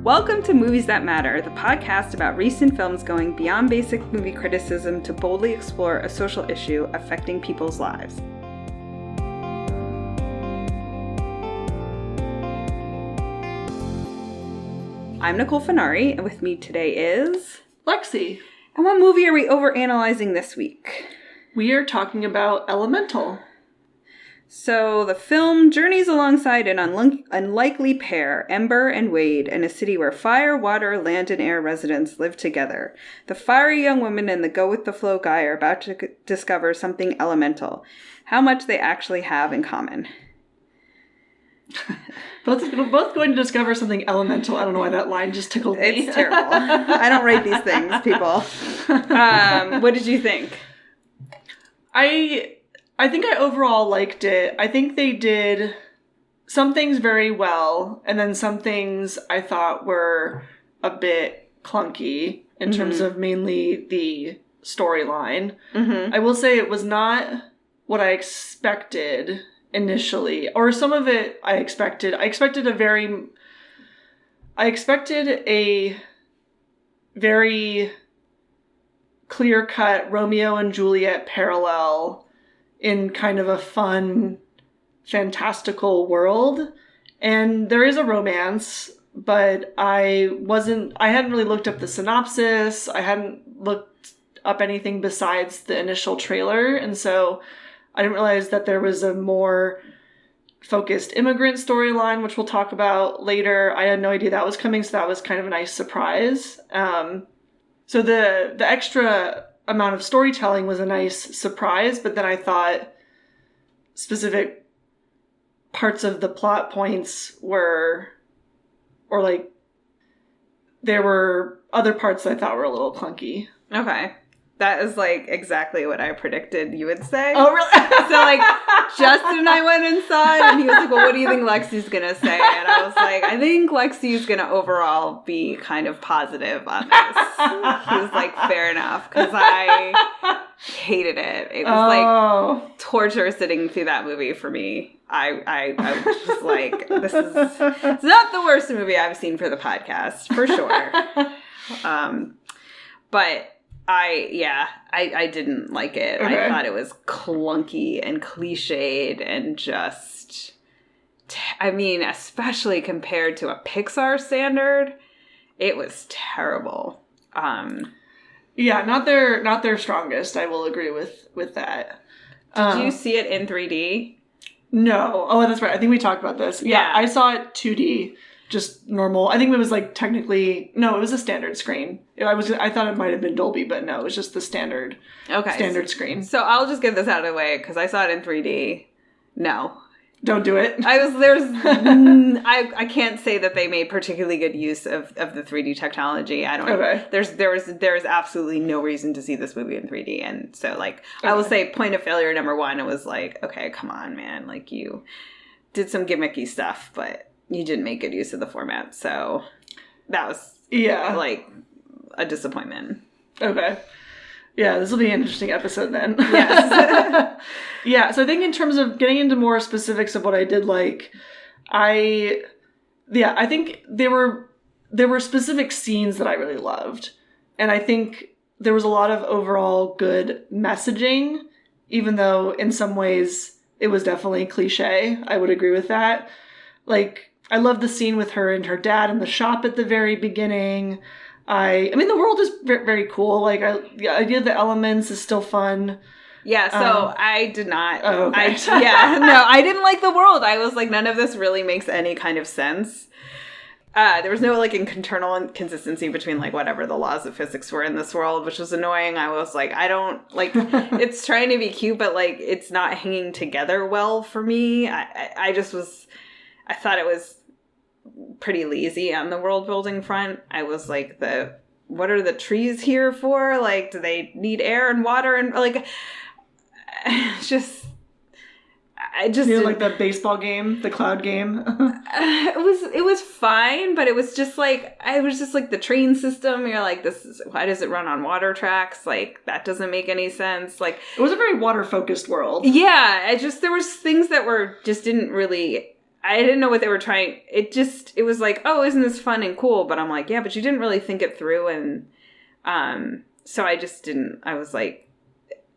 Welcome to Movies That Matter, the podcast about recent films going beyond basic movie criticism to boldly explore a social issue affecting people's lives. I'm Nicole Finari, and with me today is... Lexy. And what movie are we overanalyzing this week? We are talking about Elemental. So, the film journeys alongside an unlikely pair, Ember and Wade, in a city where fire, water, land, and air residents live together. The fiery young woman and the go-with-the-flow guy are about to discover something elemental. How much they actually have in common. both going to discover something elemental. I don't know why that line just tickled me. It's terrible. I don't write these things, people. What did you think? I think I overall liked it. I think they did some things very well, and then some things I thought were a bit clunky in terms of mainly the storyline. Mm-hmm. I will say it was not what I expected initially, or some of it I expected. I expected a very clear-cut Romeo and Juliet parallel in kind of a fun, fantastical world. And there is a romance, but I hadn't really looked up the synopsis. I hadn't looked up anything besides the initial trailer. And so I didn't realize that there was a more focused immigrant storyline, which we'll talk about later. I had no idea that was coming, so that was kind of a nice surprise. So the extra amount of storytelling was a nice surprise, but then I thought specific parts of the plot points there were other parts that I thought were a little clunky. Okay. That is, exactly what I predicted you would say. Oh, really? So, Justin and I went and saw it, and he was like, well, what do you think Lexi's going to say? And I was like, I think Lexi's going to overall be kind of positive on this. He was like, fair enough, because I hated it. It was, torture sitting through that movie for me. I was just like, it's not the worst movie I've seen for the podcast, for sure. But... I didn't like it. Okay. I thought it was clunky and cliched and just, especially compared to a Pixar standard, it was terrible. Yeah, not their strongest. I will agree with that. Did you see it in 3D? No. Oh, that's right. I think we talked about this. Yeah, I saw it 2D. Just normal. I think it was it was a standard screen. I thought it might have been Dolby, but no, it was just the standard screen. So I'll just get this out of the way because I saw it in 3D. No. Don't do it. I can't say that they made particularly good use of the 3D technology. There is absolutely no reason to see this movie in 3D. And so I will say point of failure number one, it was like, okay, come on, man. You did some gimmicky stuff, but you didn't make good use of the format, so that was, a disappointment. Okay. Yeah, this will be an interesting episode then. Yes. Yeah, so I think in terms of getting into more specifics of what I did like, I think there were specific scenes that I really loved. And I think there was a lot of overall good messaging, even though in some ways it was definitely cliche. I would agree with that. I love the scene with her and her dad in the shop at the very beginning. The world is very, very cool. The idea of the elements is still fun. Yeah, so I did not. Oh, okay. I didn't like the world. I was like, none of this really makes any kind of sense. There was no internal inconsistency between whatever the laws of physics were in this world, which was annoying. I was like, I don't it's trying to be cute, but it's not hanging together well for me. I thought it was pretty lazy on the world building front. I was like, what are the trees here for? Do they need air and water? And I just the baseball game, the cloud game. It was fine, but it was just the train system. You're like, why does it run on water tracks? That doesn't make any sense. It was a very water focused world. Yeah, there was things that didn't really I didn't know what they were trying. It was like, oh, isn't this fun and cool? But I'm like, yeah, but you didn't really think it through. And so I just didn't, I was like,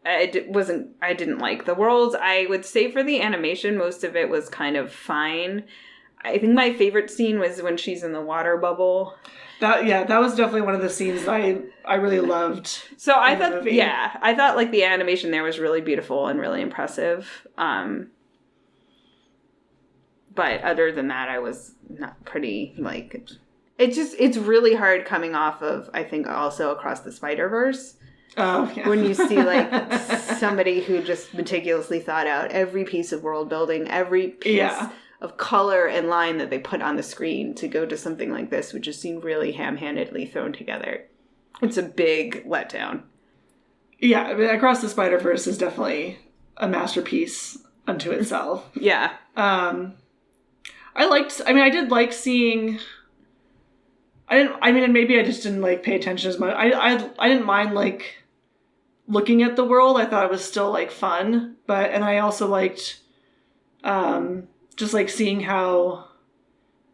I didn't like the world. I would say for the animation, most of it was kind of fine. I think my favorite scene was when she's in the water bubble. That was definitely one of the scenes that I really loved. So I thought like the animation there was really beautiful and really impressive. But other than that, I was not pretty, like, it's really hard coming off of, I think, also Across the Spider-Verse. Oh, yeah. When you see, like, somebody who just meticulously thought out every piece of world building, every piece of color and line that they put on the screen to go to something like this, which just seemed really ham-handedly thrown together. It's a big letdown. Yeah, I mean, Across the Spider-Verse is definitely a masterpiece unto itself. Yeah. I did like seeing... and maybe I just didn't, like, pay attention as much. I didn't mind, like, looking at the world. I thought it was still, like, fun. And I also liked, just, like, seeing how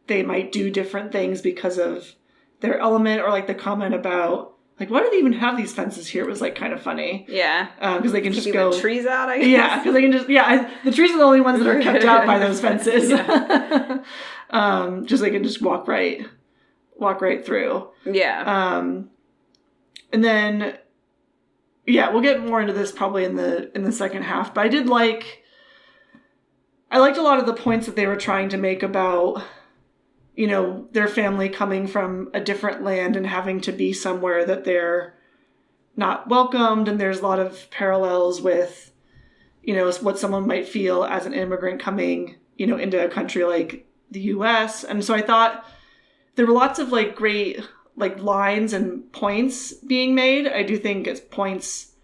they might do different things because of their element, or, like, the comment about, like, why do they even have these fences here was, like, kind of funny. Yeah. Because they can just go... the trees out, I guess. Yeah, because they can just... Yeah, the trees are the only ones that are kept out by those fences. Just they can just walk right through. Yeah. And then, yeah, we'll get more into this probably in the second half. But I liked a lot of the points that they were trying to make about, you know, their family coming from a different land and having to be somewhere that they're not welcomed. And there's a lot of parallels with, you know, what someone might feel as an immigrant coming, you know, into a country like the U.S. And so I thought there were lots of, like, great, like, lines and points being made. I do think it's points,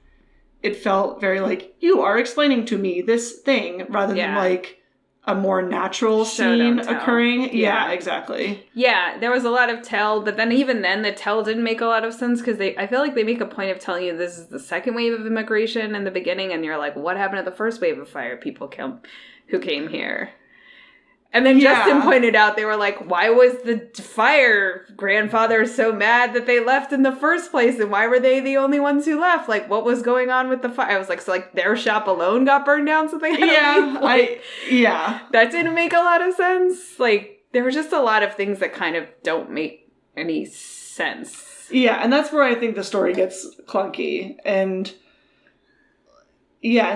it felt very like, you are explaining to me this thing, rather than, like, a more natural scene occurring. Yeah, exactly. Yeah, there was a lot of tell, but then even then, the tell didn't make a lot of sense, because I feel like they make a point of telling you this is the second wave of immigration in the beginning, and you're like, what happened to the first wave of fire people who came here? And then Justin pointed out, they were like, why was the fire grandfather so mad that they left in the first place? And why were they the only ones who left? Like, what was going on with the fire? I was like, so, like, their shop alone got burned down, so they had to leave? Like, that didn't make a lot of sense. Like, there were just a lot of things that kind of don't make any sense. Yeah, and that's where I think the story gets clunky. And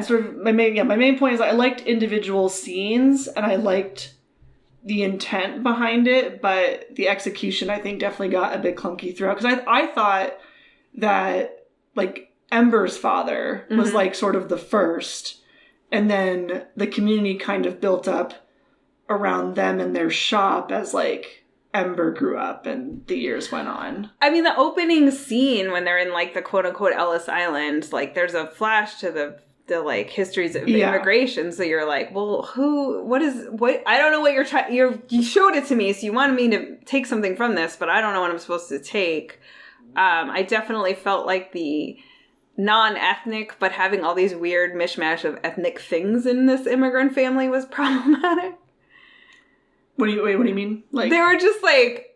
sort of my main point is I liked individual scenes, and I liked the intent behind it, but the execution, I think, definitely got a bit clunky throughout. Because I thought that, like, Ember's father was, like, sort of the first, and then the community kind of built up around them and their shop as, like, Ember grew up and the years went on. I mean, the opening scene when they're in, like, the quote-unquote Ellis Island, like, there's a flash to the like, histories of immigration, so you're like, well, what, I don't know what you showed it to me, so you wanted me to take something from this, but I don't know what I'm supposed to take. I definitely felt like the non-ethnic, but having all these weird mishmash of ethnic things in this immigrant family was problematic. What do you mean? Like, they were just like,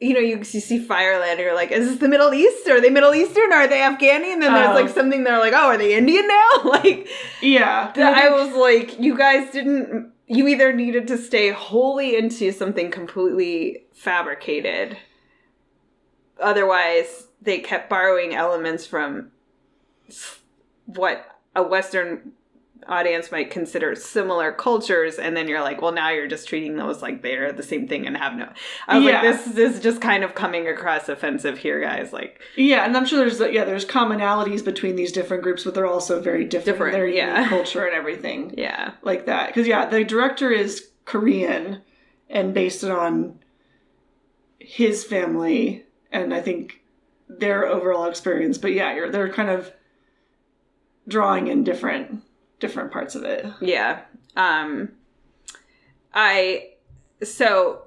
you know, you see Fireland, and you're like, is this the Middle East? Are they Middle Eastern? Are they Afghani? And then there's, like, something they're like, oh, are they Indian now? Like, yeah. I was like, you guys you either needed to stay wholly into something completely fabricated. Otherwise, they kept borrowing elements from what a Western audience might consider similar cultures, and then you're like, well, now you're just treating those like they're the same thing and have no... I was like, this is just kind of coming across offensive here, guys. Like, yeah, and I'm sure there's commonalities between these different groups, but they're also very different. Their unique culture and everything. Yeah. Like that. Because, the director is Korean and based it on his family and I think their overall experience. But they're kind of drawing in different parts of it. Yeah. I I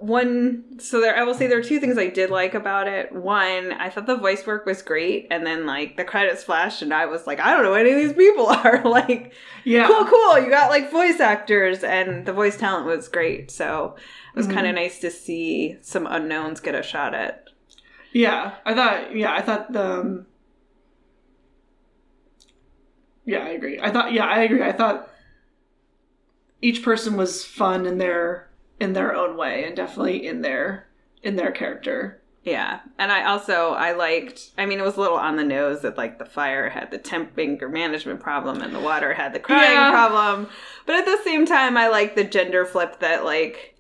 will say there are two things I did like about it. One, I thought the voice work was great, and then like the credits flashed, and I was like, I don't know who any of these people are. Like, yeah, cool. You got like voice actors, and the voice talent was great. So it was kind of nice to see some unknowns get a shot at. Yeah, I thought I agree. I agree. I thought each person was fun in their own way, and definitely in their character. Yeah. And I liked, I mean, it was a little on the nose that like the fire had the temp anger management problem and the water had the crying problem. But at the same time, I liked the gender flip that like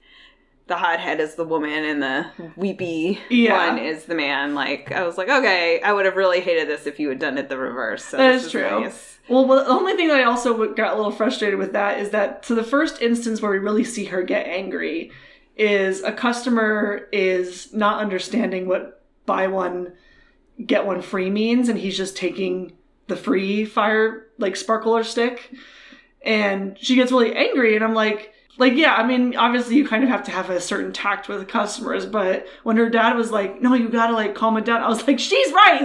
the hothead is the woman and the weepy one is the man. Like, I was like, okay, I would have really hated this if you had done it the reverse. So that is true. Nice. Well, the only thing that I also got a little frustrated with that is that, so the first instance where we really see her get angry is a customer is not understanding what buy one, get one free means, and he's just taking the free fire, like, sparkler stick. And she gets really angry, and I'm like, yeah, I mean, obviously you kind of have to have a certain tact with customers, but when her dad was like, no, you gotta like calm it down, I was like, she's right.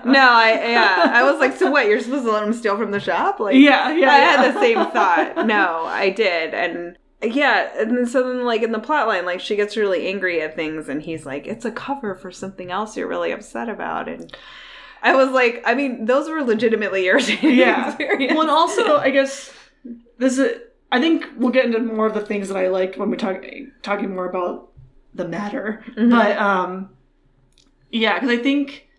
I was like, so what, you're supposed to let him steal from the shop? Like, I had the same thought. No, I did. And yeah, and then so then like in the plot line, like she gets really angry at things and he's like, it's a cover for something else you're really upset about. And I was like, I mean, those were legitimately irritating experiences. Well, and also, I guess I think we'll get into more of the things that I liked when we talking more about the matter. Mm-hmm. But, because I think,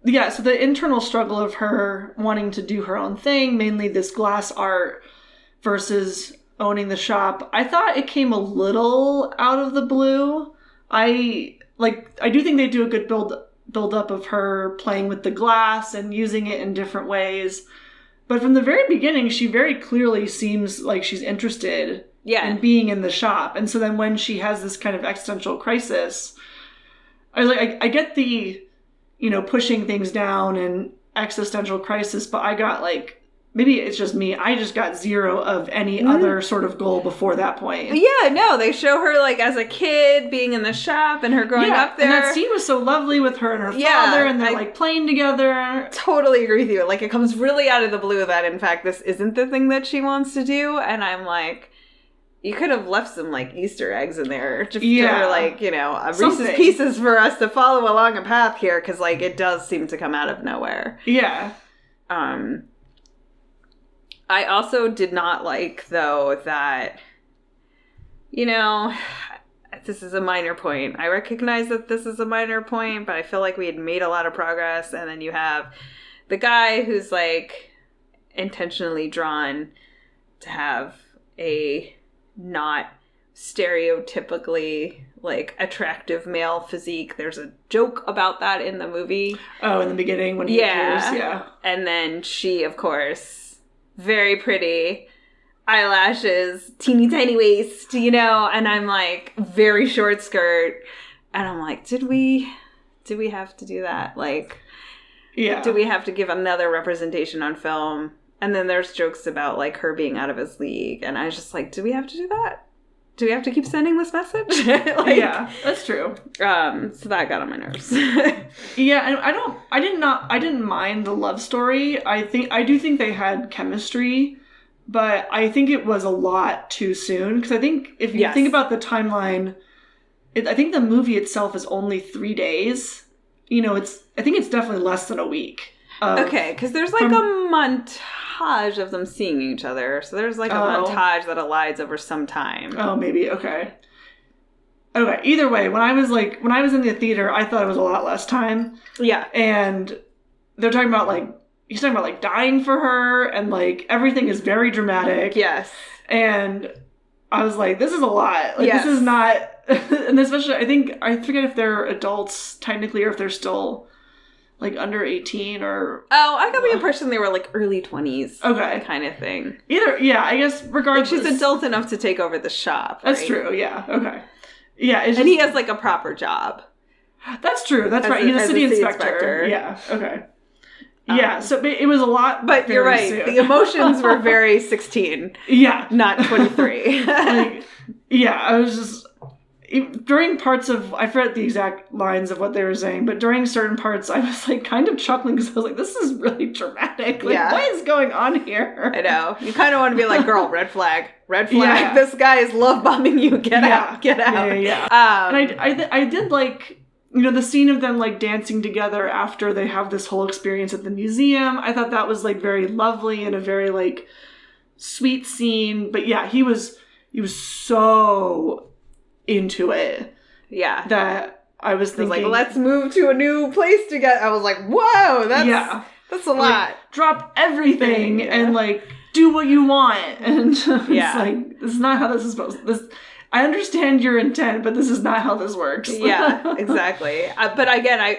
so the internal struggle of her wanting to do her own thing, mainly this glass art versus owning the shop, I thought it came a little out of the blue. I do think they do a good build up of her playing with the glass and using it in different ways. But from the very beginning, she very clearly seems like she's interested in being in the shop. And so then when she has this kind of existential crisis, I was like, I get the, pushing things down and existential crisis, but I got like, maybe it's just me, I just got zero of any other sort of goal before that point. Yeah, no, they show her like as a kid being in the shop and her growing up there. And that scene was so lovely with her and her father, and they're like playing together. Totally agree with you. Like, it comes really out of the blue that in fact this isn't the thing that she wants to do. And I'm like, you could have left some like Easter eggs in there just for like, Reese's Pieces for us to follow along a path here, because like it does seem to come out of nowhere. Yeah. I also did not like, though, that, this is a minor point. I recognize that this is a minor point, but I feel like we had made a lot of progress. And then you have the guy who's, like, intentionally drawn to have a not stereotypically, like, attractive male physique. There's a joke about that in the movie. Oh, in the beginning when he appears, yeah. And then she, of course... very pretty, eyelashes, teeny tiny waist, and I'm like, very short skirt. And I'm like, did we have to do that? Like, do we have to give another representation on film? And then there's jokes about like her being out of his league. And I was just like, do we have to do that? Do we have to keep sending this message? Yeah, that's true. So that got on my nerves. Yeah, I didn't mind the love story. I do think they had chemistry, but I think it was a lot too soon. Because I think if you think about the timeline, I think the movie itself is only 3 days. I think it's definitely less than a week. Okay, because there's like a montage of them seeing each other. So there's like a montage that elides over some time. Oh, maybe. Okay. Either way, when I was in the theater, I thought it was a lot less time. Yeah. And they're talking about like, he's talking about like dying for her, and like everything is very dramatic. Yes. And I was like, this is a lot. Like, this is not, and especially I forget if they're adults technically or if they're still like under 18 or... Oh, I got the impression they were like early 20s. Okay. Kind of thing. I guess regardless... Like she's adult enough to take over the shop, right? That's true, yeah. Okay. Yeah, and he has like a proper job. That's true, that's right. He's a city inspector. Yeah, okay. So it was a lot. But you're right. Soon. The emotions were very 16. Yeah. Not 23. I was just... During parts of... I forget the exact lines of what they were saying, but during certain parts, I was, like, kind of chuckling because I was like, this is really dramatic. Like, what is going on here? I know. You kind of want to be like, girl, red flag. Red flag. Yeah. This guy is love bombing you. Get out. Get out. Yeah. And I did, like... the scene of them, like, dancing together after they have this whole experience at the museum. I thought that was, like, very lovely and a very, like, sweet scene. But, yeah, he was so into it. Yeah. That I was thinking... like, let's move to a new place together. I was like, whoa, that's a lot. Like, drop everything and, like, do what you want. And it's like, this is not how this is supposed to... I understand your intent, but this is not how this works. Yeah, exactly. But again,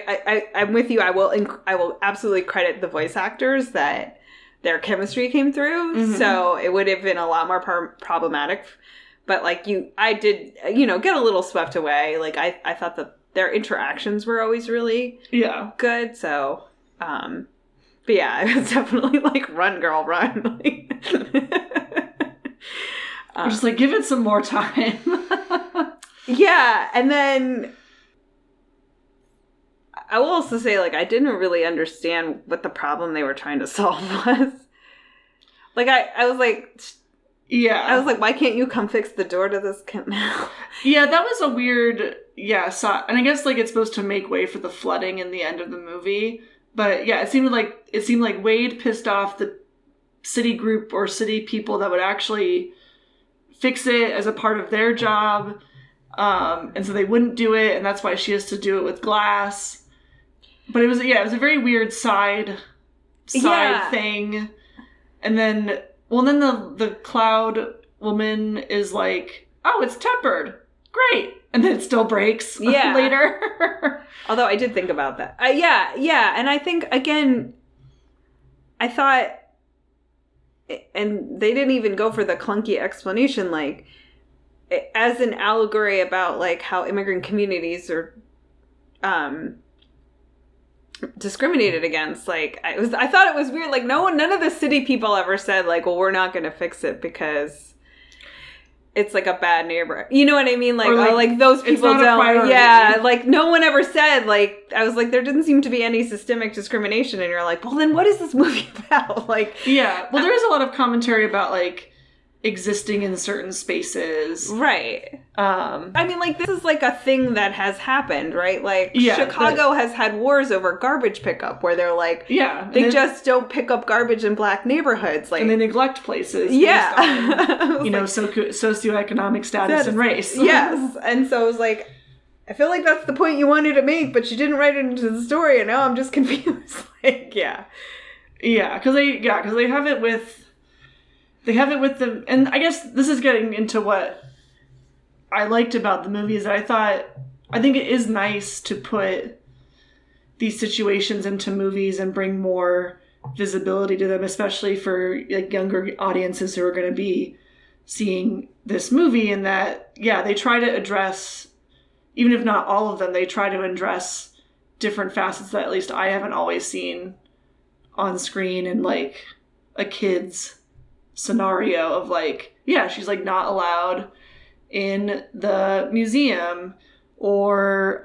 I'm with you. I will absolutely credit the voice actors that their chemistry came through. Mm-hmm. So it would have been a lot more problematic. But like I did, get a little swept away. Like I thought that their interactions were always really good. So, but yeah, it was definitely like, run, girl, run. I'm just like, give it some more time. Yeah, and then I will also say, like, I didn't really understand what the problem they were trying to solve was. Like, I was like... Yeah. I was like, why can't you come fix the door to this canal? Yeah, that was a weird... and I guess, like, it's supposed to make way for the flooding in the end of the movie. But, yeah, it seemed like Wade pissed off the city group or city people that would actually... fix it as a part of their job, and so they wouldn't do it, and that's why she has to do it with glass. But it was a very weird side thing. And then the cloud woman is like, oh, it's tempered, great, and then it still breaks later. Although I did think about that. And I think, again, I thought, and they didn't even go for the clunky explanation, like, as an allegory about, like, how immigrant communities are discriminated against. Like, I thought it was weird. Like, none of the city people ever said, like, well, we're not going to fix it because it's, like, a bad neighbor. You know what I mean? Like, like those people don't. Yeah, like, no one ever said, like, I was like, there didn't seem to be any systemic discrimination. And you're like, well, then what is this movie about? Like, yeah. Well, there is a lot of commentary about, like, existing in certain spaces. Right. I mean, like, this is, like, a thing that has happened, right? Like, Chicago has had wars over garbage pickup where they're like, they just don't pick up garbage in black neighborhoods. Like, and they neglect places. Yeah. Based on, socioeconomic status and race. Yes. And so it was like, I feel like that's the point you wanted to make, but you didn't write it into the story, and now I'm just confused. Like, yeah. Yeah, because they have it with... They have it with the... And I guess this is getting into what I liked about the movie, is that I think it is nice to put these situations into movies and bring more visibility to them, especially for, like, younger audiences who are going to be seeing this movie. And that, they try to address, even if not all of them, they try to address different facets that at least I haven't always seen on screen in, like, a kid's scenario of, like, she's, like, not allowed in the museum, or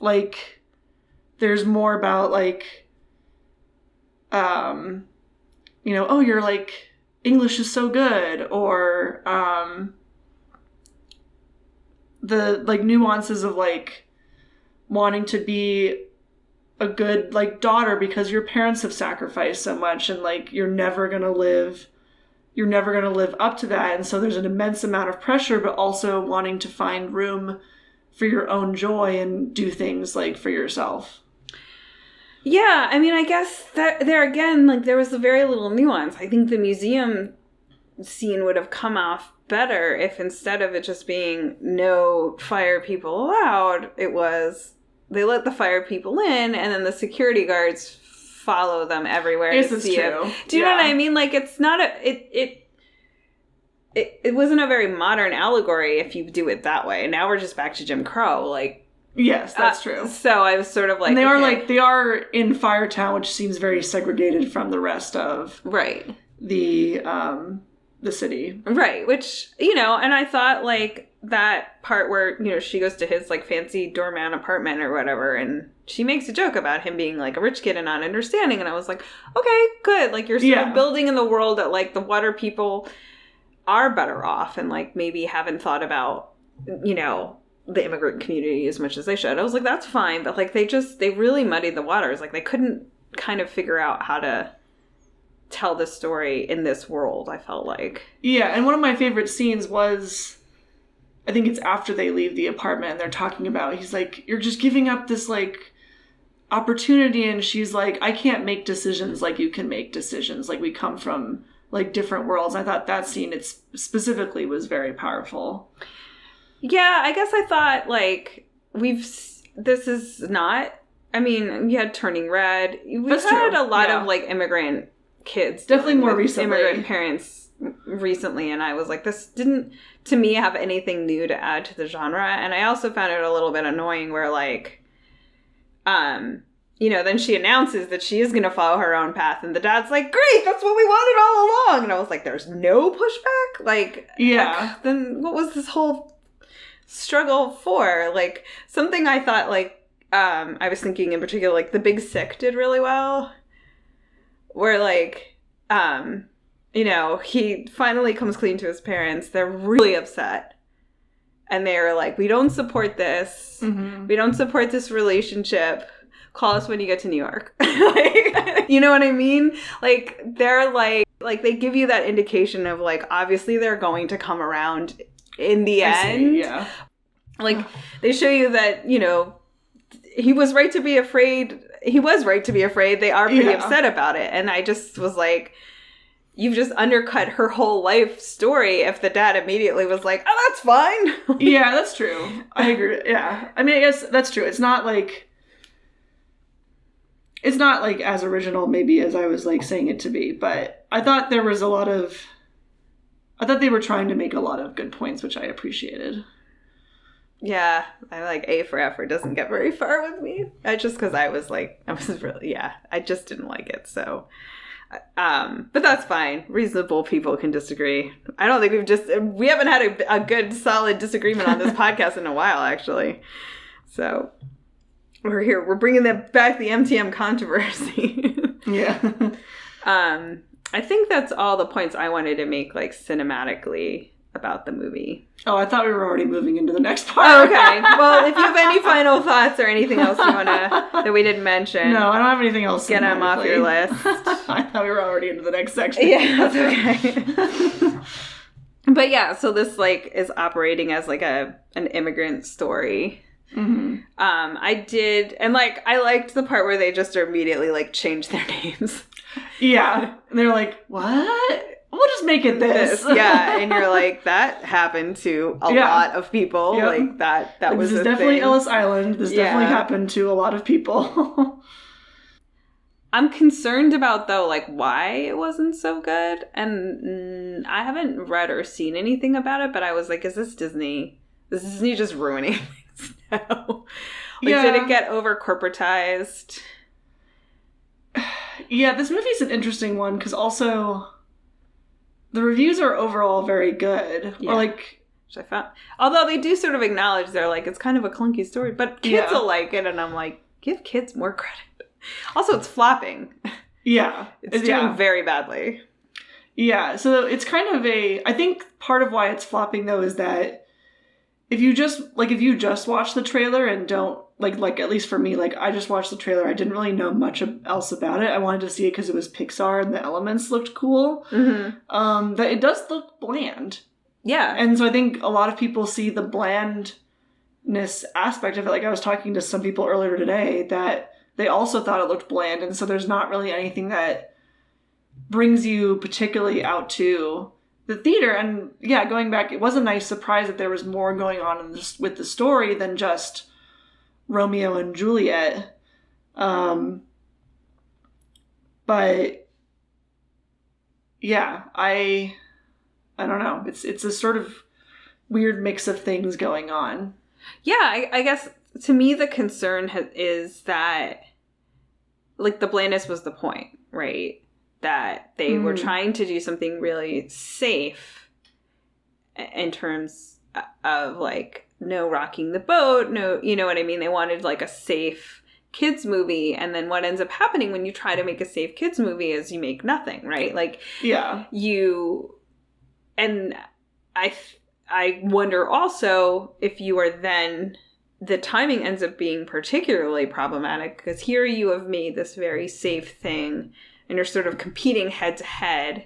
like, there's more about, like, oh, you're, like, English is so good, or the, like, nuances of, like, wanting to be a good, like, daughter because your parents have sacrificed so much, and, like, you're never gonna live up to that. And so there's an immense amount of pressure, but also wanting to find room for your own joy and do things, like, for yourself. Yeah, I mean, I guess that there again, like, there was very little nuance. I think the museum scene would have come off better if, instead of it just being no fire people allowed, it was they let the fire people in, and then the security guards follow them everywhere to see it. Do you know what I mean? Like, it's not it wasn't a very modern allegory if you do it that way. Now we're just back to Jim Crow. Like, Yes, that's true. So I was sort of like, and they okay. are in Firetown, which seems very segregated from the rest of Right. the city. Right, which, you know, and I thought, like, that part where, you know, she goes to his, like, fancy doorman apartment or whatever, and she makes a joke about him being, like, a rich kid and not understanding, and I was like, okay, good. Like, you're sort of building in the world that, like, the water people are better off and, like, maybe haven't thought about, you know, the immigrant community as much as they should. I was like, that's fine, but, like, they really muddied the waters. Like, they couldn't kind of figure out how to tell the story in this world, I felt like. Yeah, and one of my favorite scenes was, I think it's after they leave the apartment and they're talking about, he's like, you're just giving up this, like, opportunity, and she's like, I can't make decisions like you can make decisions. Like, we come from, like, different worlds. I thought that scene, it specifically was very powerful. Yeah, I guess I thought, like, this is not, I mean, we had Turning Red. We've had a lot of, like, immigrant kids. Definitely more recently. Immigrant parents recently, and I was like, this didn't, to me, have anything new to add to the genre. And I also found it a little bit annoying where, like, you know, then she announces that she is going to follow her own path, and the dad's like, great, that's what we wanted all along. And I was like, there's no pushback? Like, yeah. Then what was this whole struggle for? Like, something I thought, like, I was thinking in particular, like, The Big Sick did really well. Where, like, you know, he finally comes clean to his parents. They're really upset. And they're like, we don't support this. Mm-hmm. We don't support this relationship. Call us when you get to New York. Like, you know what I mean? Like, they're like, they give you that indication of, like, obviously they're going to come around in the end. Yeah. Like, they show you that, you know, he was right to be afraid. He was right to be afraid. They are pretty upset about it. And I just was like, you've just undercut her whole life story if the dad immediately was like, oh, that's fine. Yeah, that's true. I agree. Yeah. I mean, I guess that's true. It's not like as original maybe as I was, like, saying it to be. But I thought there was I thought they were trying to make a lot of good points, which I appreciated. Yeah, I like A for Effort doesn't get very far with me. Just because I was really, I just didn't like it. So, but that's fine. Reasonable people can disagree. I don't think we haven't had a good solid disagreement on this podcast in a while, actually. So we're bringing back the MTM controversy. Yeah. I think that's all the points I wanted to make, like, cinematically about the movie. Oh, I thought we were already moving into the next part. Oh, okay. Well, if you have any final thoughts or anything else you that we didn't mention. No, I don't have anything else. Get them off your list. I thought we were already into the next section. Yeah, that's okay. But yeah, so this, like, is operating as, like, an immigrant story. Mm-hmm. I did, and, like, I liked the part where they just immediately, like, changed their names. Yeah. And they're like, what? We'll just make it this. Yeah, and you're like, that happened to a lot of people. Yep. Like, that like, was this is definitely Ellis Island. This definitely happened to a lot of people. I'm concerned about, though, like, why it wasn't so good. And I haven't read or seen anything about it, but I was like, is this Disney? Is Disney just ruining things now? Like, did it get over corporatized? Yeah, this movie's an interesting one because also the reviews are overall very good. Yeah. Or, like, which I found, although they do sort of acknowledge they're like, it's kind of a clunky story, but kids will like it, and I'm like, give kids more credit. Also, it's flopping. Yeah. It's doing very badly. Yeah, so it's kind of I think part of why it's flopping, though, is that if you just watch the trailer and don't, like at least for me, like, I just watched the trailer, I didn't really know much else about it. I wanted to see it because it was Pixar and the elements looked cool. Mm-hmm. That it does look bland. Yeah. And so I think a lot of people see the blandness aspect of it. Like, I was talking to some people earlier today that they also thought it looked bland, and so there's not really anything that brings you particularly out to the theater. And yeah, going back, it was a nice surprise that there was more going on with the story than just Romeo and Juliet. But yeah, I don't know. It's a sort of weird mix of things going on. Yeah, I guess to me the concern is that, like, the blandness was the point, right? That they were trying to do something really safe in terms of, like, no rocking the boat, no, you know what I mean? They wanted, like, a safe kids movie, and then what ends up happening when you try to make a safe kids movie is you make nothing, right? Like, and I wonder also if you are then, the timing ends up being particularly problematic, because here you have made this very safe thing and you're sort of competing head to head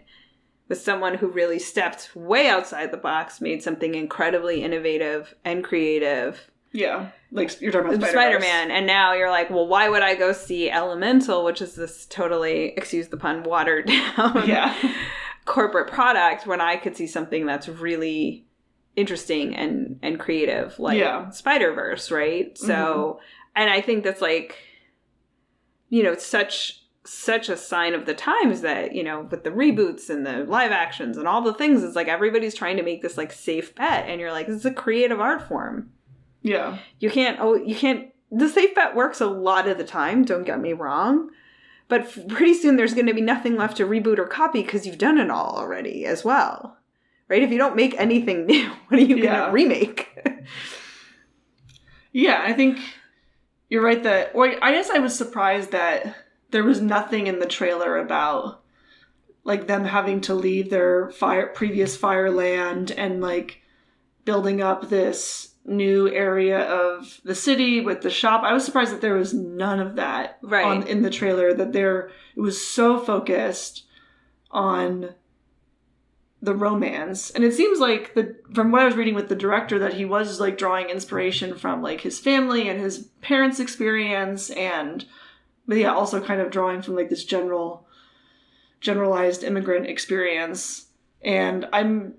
with someone who really stepped way outside the box, made something incredibly innovative and creative. Yeah. Like, you're talking about Spider-Man. And now you're like, well, why would I go see Elemental, which is this totally, excuse the pun, watered down corporate product, when I could see something that's really interesting and creative, like Spider-Verse, right? So, and I think that's, like, you know, such a sign of the times that, you know, with the reboots and the live actions and all the things, it's like everybody's trying to make this, like, safe bet, and you're like, this is a creative art form. Yeah. You can't, the safe bet works a lot of the time, don't get me wrong, but pretty soon there's going to be nothing left to reboot or copy because you've done it all already as well. Right? If you don't make anything new, what are you going to remake? Yeah, I think you're right that, or I guess I was surprised that there was nothing in the trailer about, like, them having to leave their previous Fireland and, like, building up this new area of the city with the shop. I was surprised that there was none of that in the trailer, that it was so focused on the romance. And it seems like, from what I was reading with the director, that he was, like, drawing inspiration from, like, his family and his parents' experience, but yeah, also kind of drawing from, like, this generalized immigrant experience. And I'm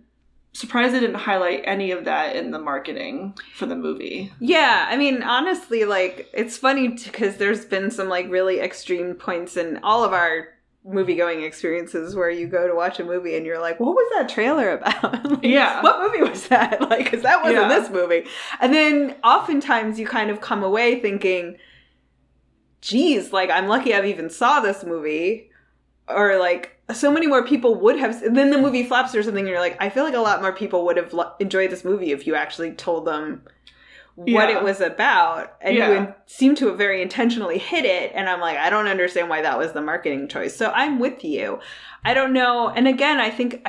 surprised they didn't highlight any of that in the marketing for the movie. Yeah, I mean, honestly, like, it's funny because there's been some, like, really extreme points in all of our movie-going experiences where you go to watch a movie and you're like, what was that trailer about? Like, what movie was that? Like, because that wasn't this movie. And then oftentimes you kind of come away thinking, geez, like, I'm lucky I've even saw this movie. Or, like, so many more people would have, then the movie flops or something, and you're like, I feel like a lot more people would have enjoyed this movie if you actually told them what it was about. And you seem to have very intentionally hit it. And I'm like, I don't understand why that was the marketing choice. So I'm with you. I don't know. And again, I think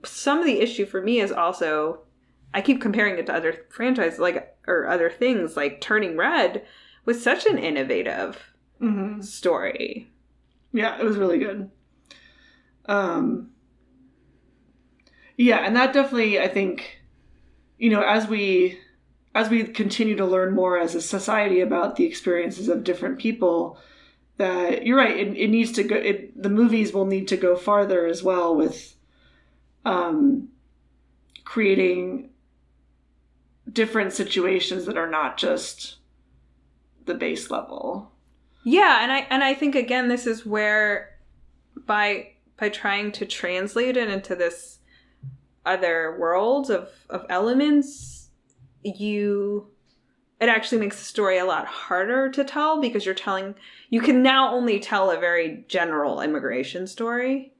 some of the issue for me is also, I keep comparing it to other franchises, like, or other things, like Turning Red was such an innovative story. Yeah, it was really good. Yeah, and that definitely, I think, you know, as we continue to learn more as a society about the experiences of different people, that you're right, it needs to go, the movies will need to go farther as well with creating different situations that are not just the base level. Yeah, and I think, again, this is where by trying to translate it into this other world of elements, it actually makes the story a lot harder to tell, because you can now only tell a very general immigration story.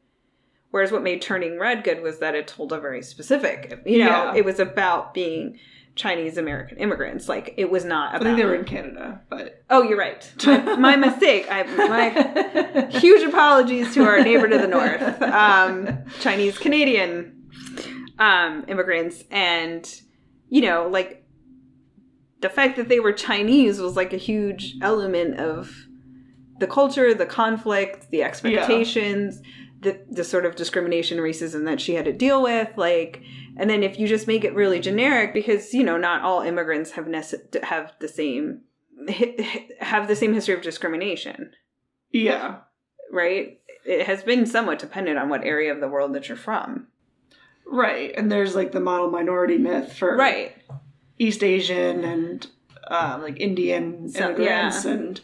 Whereas what made Turning Red good was that it told a very specific, it was about being Chinese American immigrants. Like, it was not about... I think they were in Canada, but... Oh, you're right. My mistake. My huge apologies to our neighbor to the north. Chinese Canadian immigrants. And, you know, like, the fact that they were Chinese was, like, a huge element of the culture, the conflict, the expectations, the sort of discrimination, racism that she had to deal with, like... And then if you just make it really generic, because, you know, not all immigrants have the same history of discrimination. Yeah. Right? It has been somewhat dependent on what area of the world that you're from. Right. And there's, like, the model minority myth for East Asian and like Indian immigrants and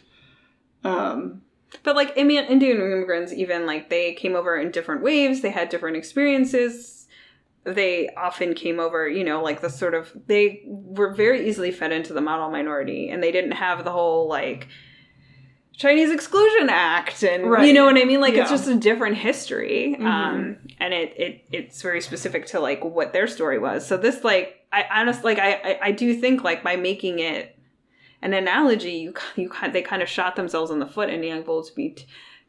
but, like, Indian immigrants, even, like, they came over in different waves, they had different experiences. they often came over, you know, like the sort of, they were very easily fed into the model minority, and they didn't have the whole, like, Chinese Exclusion Act, and you know what I mean? Like, it's just a different history. And it's very specific to, like, what their story was. So this, like, I honestly, like, I do think, like, by making it an analogy, they kind of shot themselves in the foot in being able to be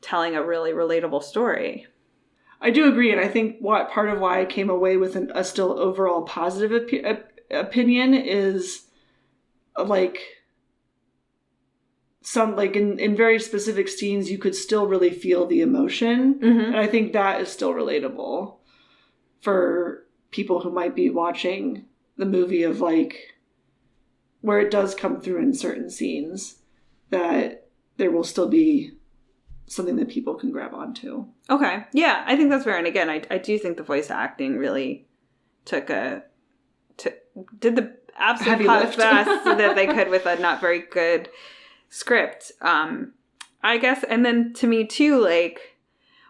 telling a really relatable story. I do agree, and I think part of why I came away with a still overall positive opinion is, like, some, like, in very specific scenes, you could still really feel the emotion, and I think that is still relatable for people who might be watching the movie, of, like, where it does come through in certain scenes, that there will still be something that people can grab onto. Okay. Yeah, I think that's fair. And again, I do think the voice acting really did the absolute best that they could with a not very good script. I guess, and then to me too, like,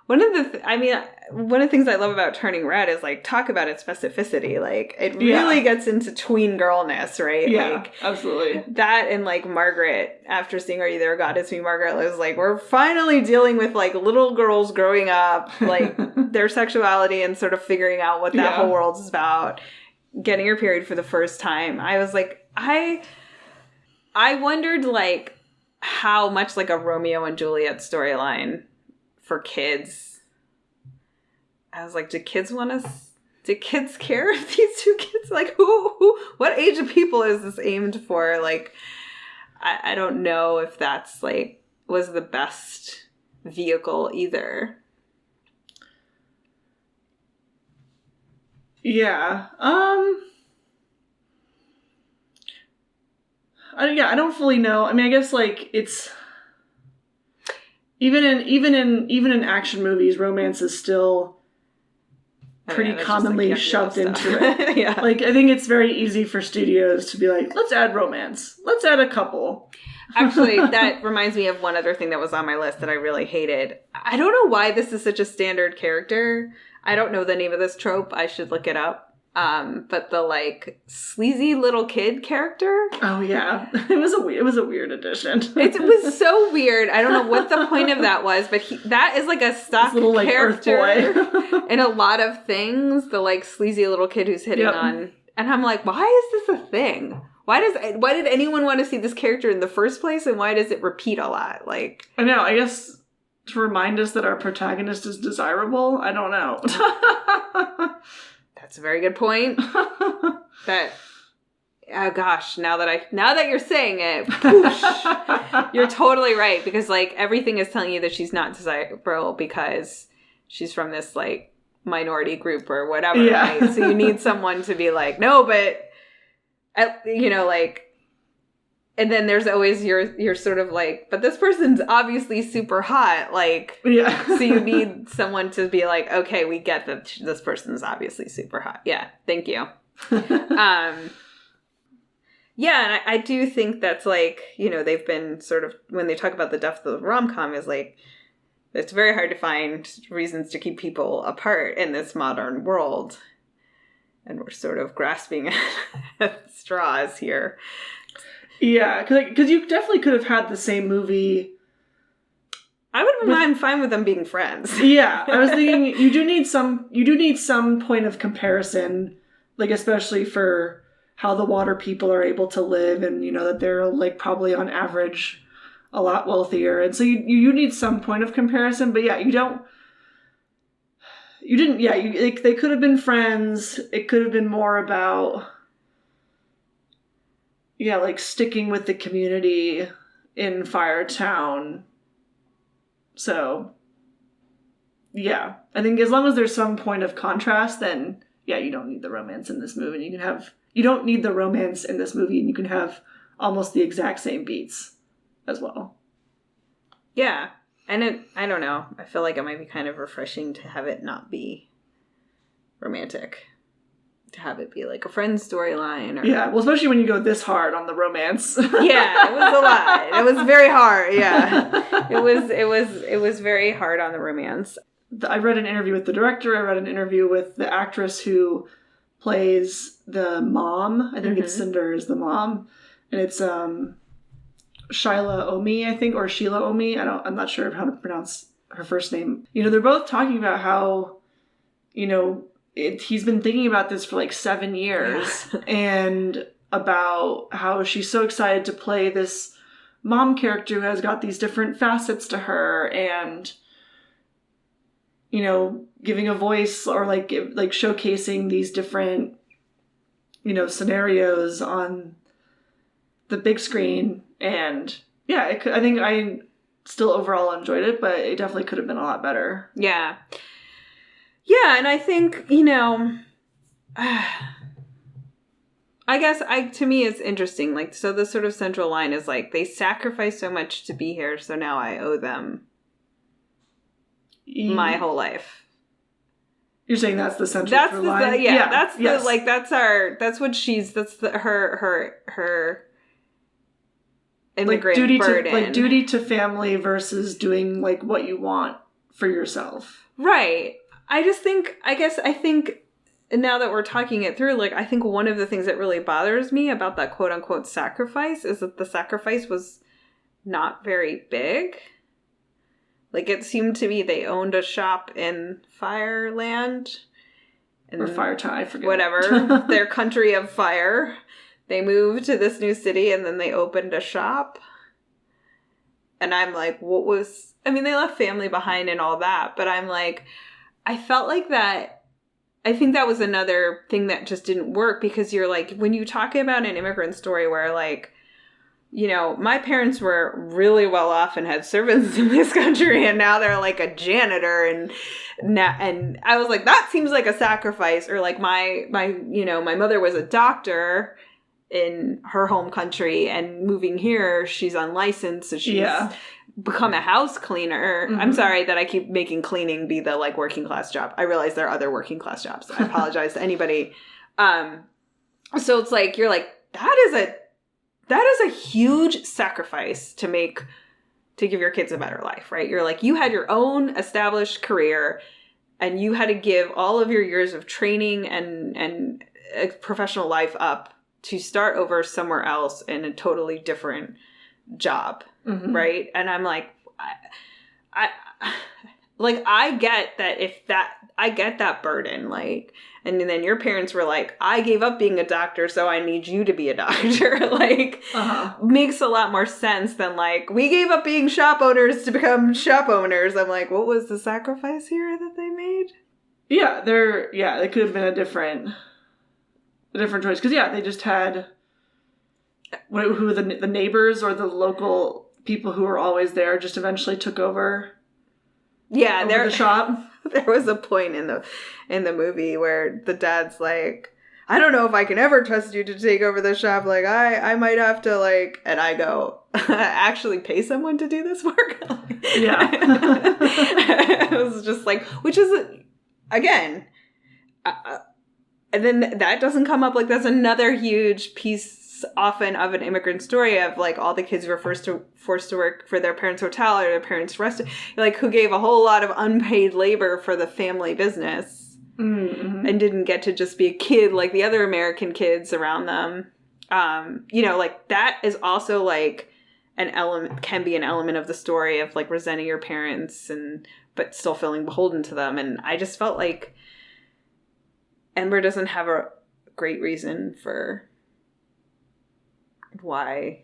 one of the things I love about Turning Red is, like, talk about its specificity. Like, it really gets into tween girlness, right? Yeah, like, absolutely. That, and, like, Margaret, after seeing Are You There, God? It's Me, Margaret, was like, we're finally dealing with, like, little girls growing up, like, their sexuality, and sort of figuring out what that whole world is about, getting her period for the first time. I was like, I wondered, like, how much, like, a Romeo and Juliet storyline for kids. I was like, do kids care if these two kids, like, what age of people is this aimed for? Like, I don't know if that's, like, was the best vehicle either. Yeah. I don't fully know. I mean, I guess, like, it's even in action movies, romance is still pretty commonly just, like, shoved into it. Yeah. Like, I think it's very easy for studios to be like, let's add romance. Let's add a couple. Actually, that reminds me of one other thing that was on my list that I really hated. I don't know why this is such a standard character. I don't know the name of this trope. I should look it up. But the, like, sleazy little kid character. Oh yeah, it was a weird addition. It was so weird. I don't know what the point of that was, but that is, like, a stock little, like, character in a lot of things. The, like, sleazy little kid who's hitting on, and I'm like, why is this a thing? Why did anyone want to see this character in the first place, and why does it repeat a lot? Like, I know. I guess to remind us that our protagonist is desirable. I don't know. That's a very good point. Oh gosh, now that you're saying it, poosh, you're totally right, because, like, everything is telling you that she's not desirable because she's from this, like, minority group or whatever, right? So you need someone to be like, no, but, you know, like, and then there's always your sort of, like, but this person's obviously super hot, like, so you need someone to be like, okay, we get that this person's obviously super hot. Yeah, thank you. Yeah, and I do think that's, like, you know, they've been sort of, when they talk about the depth of the rom-com, is, like, it's very hard to find reasons to keep people apart in this modern world. And we're sort of grasping at straws here. Yeah, because you definitely could have had the same movie. I would have been fine with them being friends. Yeah, I was thinking you do need some point of comparison, like, especially for how the water people are able to live, and, you know, that they're, like, probably on average a lot wealthier, and so you need some point of comparison. But yeah, they could have been friends. It could have been more about, yeah, like, sticking with the community in Firetown. So, yeah. I think as long as there's some point of contrast, then, yeah, you don't need the romance in this movie. You don't need the romance in this movie, and you can have almost the exact same beats as well. Yeah. And I don't know. I feel like it might be kind of refreshing to have it not be romantic. To have it be like a friend's storyline. Yeah, well, especially when you go this hard on the romance. Yeah, it was a lot. It was very hard. Yeah, it was very hard on the romance. I read an interview with the director. I read an interview with the actress who plays the mom. I think it's Cinder is the mom, and it's Shyla Omi, I think, or Sheila Omi. I'm not sure how to pronounce her first name. You know, they're both talking about how, you know, he's been thinking about this for like 7 years, and about how she's so excited to play this mom character who has got these different facets to her, and, you know, giving a voice or like showcasing these different, you know, scenarios on the big screen. And yeah, I think I still overall enjoyed it, but it definitely could have been a lot better. Yeah. Yeah, and I think, you know, I guess to me it's interesting. Like, so the sort of central line is like, they sacrificed so much to be here, so now I owe them my whole life. You're saying that's the central line? That's her immigrant burden. Duty to family versus doing like what you want for yourself. Right. I think now that we're talking it through, like, I think one of the things that really bothers me about that quote unquote sacrifice is that the sacrifice was not very big. Like, it seemed to me they owned a shop in Fireland. Or Firetown, I forget. Whatever. Their country of fire. They moved to this new city and then they opened a shop. And I'm like, they left family behind and all that. But I'm like, I felt like that. I think that was another thing that just didn't work, because you're like, when you talk about an immigrant story where, like, you know, my parents were really well off and had servants in this country, and now they're like a janitor, and I was like, that seems like a sacrifice. Or like my mother was a doctor in her home country, and moving here, she's unlicensed, so she's become a house cleaner. Mm-hmm. I'm sorry that I keep making cleaning be the like working class job. I realize there are other working class jobs. I apologize to anybody. So it's like, you're like, that is a huge sacrifice to make, to give your kids a better life, right? You're like, you had your own established career, and you had to give all of your years of training and a professional life up to start over somewhere else in a totally different job, right? And I'm like, I get that I get that burden, like, and then your parents were like, I gave up being a doctor, so I need you to be a doctor. Like, makes a lot more sense than like, we gave up being shop owners to become shop owners. I'm like, what was the sacrifice here that they made? Yeah, it could have been a different choice. Because, they just had, who were the neighbors or the local people who were always there just eventually took over. Yeah, the shop. There was a point in the movie where the dad's like, I don't know if I can ever trust you to take over the shop. Like, I might have to, like, and I go, actually pay someone to do this work? Yeah. It was just like, which is, again, and then that doesn't come up. Like, that's another huge piece often of an immigrant story of, like, all the kids were forced to work for their parents' hotel or their parents' restaurant, like, who gave a whole lot of unpaid labor for the family business and didn't get to just be a kid like the other American kids around them. Like, that is also, like, can be an element of the story of, like, resenting your parents but still feeling beholden to them. And I just felt like Ember doesn't have a great reason for why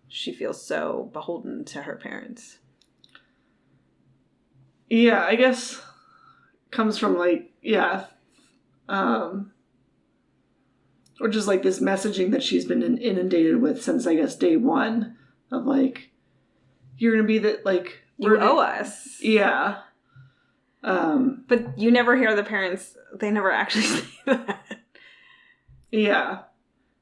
she feels so beholden to her parents. Yeah, I guess comes from, like, or just, like, this messaging that she's been inundated with since, I guess, day one of, like, you're gonna be the, like, you owe us. Yeah. But you never hear the parents, they never actually say that. Yeah.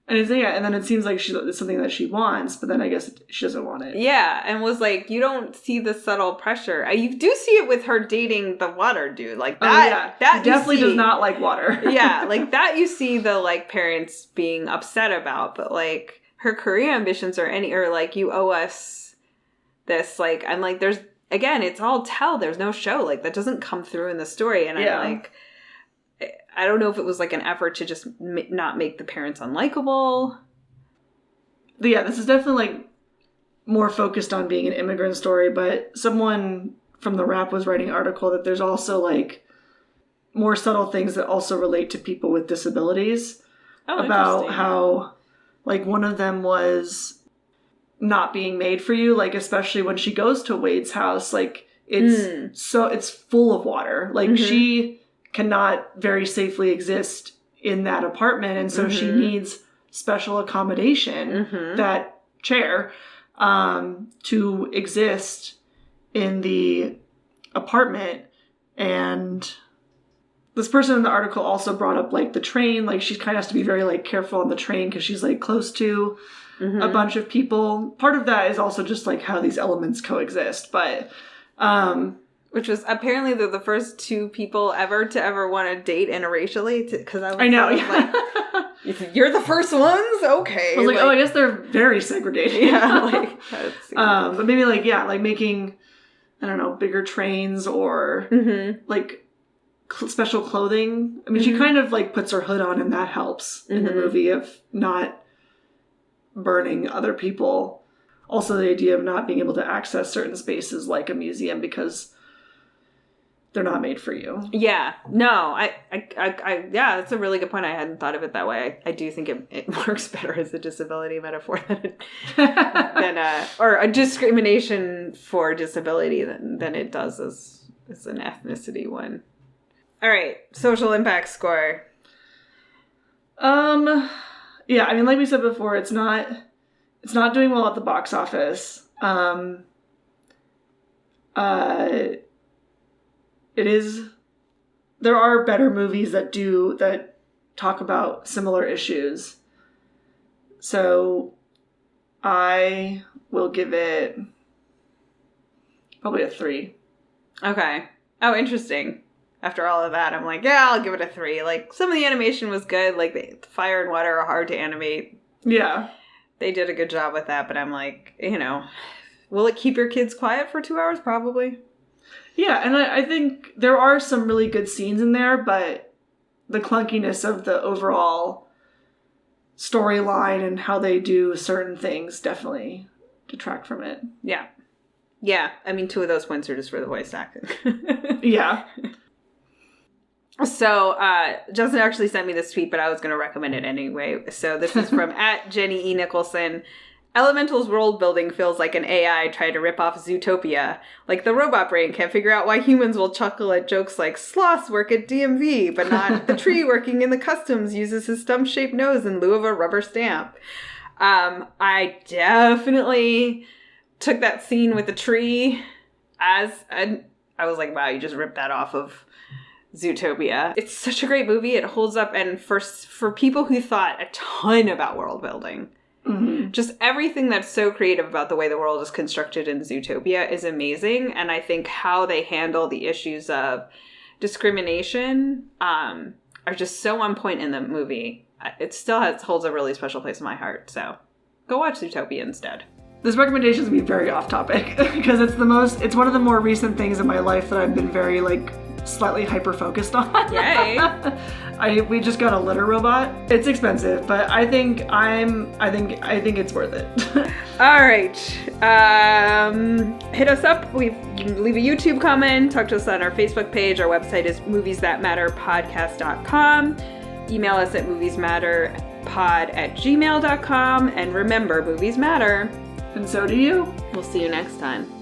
And then it seems like it's something that she wants, but then I guess she doesn't want it. Yeah, and was like, you don't see the subtle pressure. You do see it with her dating the water dude. Like, that she definitely does not like water. Yeah, like, that you see the, like, parents being upset about, but, like, her career ambitions or like, you owe us this. Like, I'm like, again, it's all tell. There's no show. Like, that doesn't come through in the story. And I'm like, I don't know if it was like an effort to just not make the parents unlikable. But yeah, this is definitely like more focused on being an immigrant story, but someone from the Wrap was writing an article that there's also like more subtle things that also relate to people with disabilities. About how like one of them was not being made for you, like especially when she goes to Wade's house, like it's full of water. Like she cannot very safely exist in that apartment, and so she needs special accommodation, that chair, to exist in the apartment. And this person in the article also brought up like the train, like she kind of has to be very like careful on the train because she's like close to a bunch of people. Part of that is also just like how these elements coexist, but which was apparently the first two people ever to ever want to date interracially, because I know, like, you're the first ones? Okay. I was like, oh, I guess they're very segregated. Yeah, like, but maybe like, yeah, like making, I don't know, bigger trains or like special clothing. I mean, she kind of like puts her hood on, and that helps in the movie of not burning other people. Also, the idea of not being able to access certain spaces like a museum because they're not made for you. Yeah. No, I yeah, that's a really good point. I hadn't thought of it that way. I do think it works better as a disability metaphor or a discrimination for disability than it does as an ethnicity one. All right. Social impact score. Yeah, I mean, like we said before, it's not doing well at the box office. There are better movies that talk about similar issues. So I will give it probably a 3. Okay. Oh, interesting. After all of that, I'm like, yeah, I'll give it a 3. Like, some of the animation was good. Like, the fire and water are hard to animate. Yeah. They did a good job with that, but I'm like, will it keep your kids quiet for 2 hours? Probably. Yeah, and I think there are some really good scenes in there, but the clunkiness of the overall storyline and how they do certain things definitely detract from it. Yeah. Yeah, I mean, 2 of those points are just for the voice acting. Yeah. So, Justin actually sent me this tweet, but I was going to recommend it anyway. So this is from @JennyE. Elemental's world building feels like an AI tried to rip off Zootopia. Like the robot brain can't figure out why humans will chuckle at jokes like sloths work at DMV, but not the tree working in the customs uses his stump-shaped nose in lieu of a rubber stamp. I definitely took that scene with the tree I was like, wow, you just ripped that off of Zootopia. It's such a great movie. It holds up. And for people who thought a ton about world building, just everything that's so creative about the way the world is constructed in Zootopia is amazing. And I think how they handle the issues of discrimination are just so on point in the movie. It still holds a really special place in my heart. So go watch Zootopia instead. This recommendation is going to be very off topic because it's one of the more recent things in my life that I've been very slightly hyper-focused on. Yay. We just got a litter robot. It's expensive, but I think it's worth it. All right. Hit us up. You can leave a YouTube comment, talk to us on our Facebook page. Our website is moviesthatmatterpodcast.com. Email us at moviesmatterpod@gmail.com. And remember, movies matter. And so do you. We'll see you next time.